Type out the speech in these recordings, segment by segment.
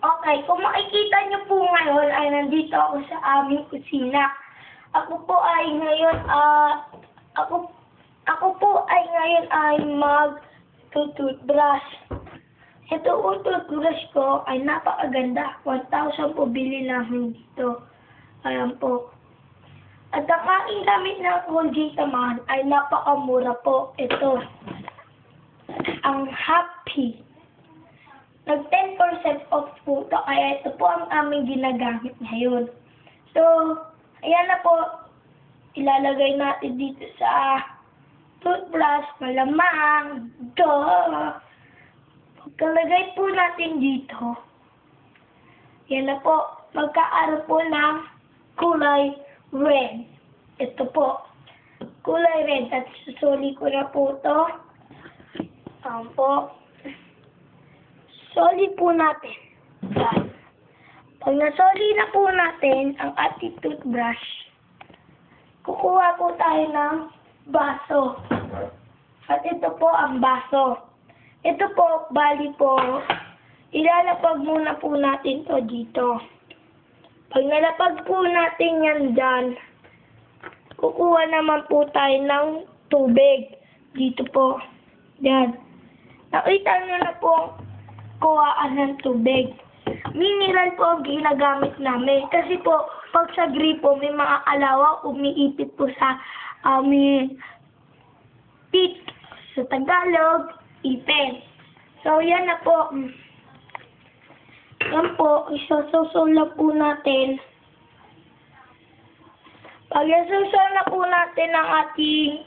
Okay, kung makikita niyo po ngayon ay nandito ako sa aming kusina. Ako po ay ngayon mag-toothbrush. Ito po toothbrush ko ay napakaganda. 1,000 po bili namin dito. Ayan po. At ang aking gamit ng Colgate naman ay napakamura po. Ito. Ang Happy. Nag 10% off po ito. Kaya ito po ang aming ginagamit ngayon. So, ayan na po. Ilalagay natin dito sa toothbrush. Malamang. Duh! Pagkalagay po natin dito. Yan na po. Magkaaroon po ng kulay red. Ito po. Kulay red. At susuli ko na po ito. Ayan po. Soli po natin. Yan. Pag nasoli na po natin ang ating toothbrush, kukuha po tayo ng baso. At ito po ang baso. Ito po, bali po, ilalapag muna po natin to dito. Pag nalapag po natin yan dyan, kukuha naman po tayo ng tubig. Dito po. Yan. Nakita nyo na po ang kuhaan ng tubig. Mineral po ang ginagamit namin. Kasi po, pag sa gripo, may mga alawa umiipit po sa aming teeth. Sa Tagalog, ipin. So, yan na po. Yan po, isusol na po natin. Pag isusol na po natin ang ating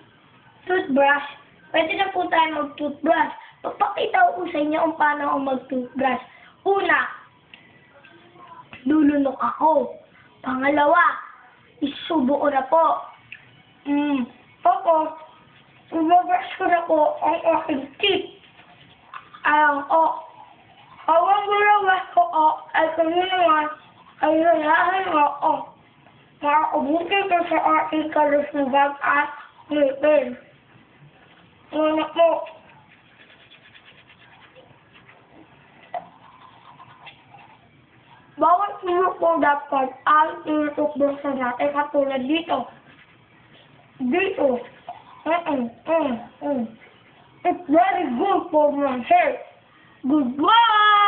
toothbrush, pwede na po tayo mag-toothbrush. Papakita ko sa inyo kung paano ako mag-toothbrush. Una, lulunok ako. Pangalawa, isubo ko na po. Tapos, ibabrush ko na po ang aking teeth. Hawang gulawas ko, ay kami naman, ay lalahan ko, makakabuti ko sa aking kalusugan at ngipin. Una po, bawat sulok po dapat ay inutukbrusan natin katulad dito. Dito. It's very good for my health. Goodbye!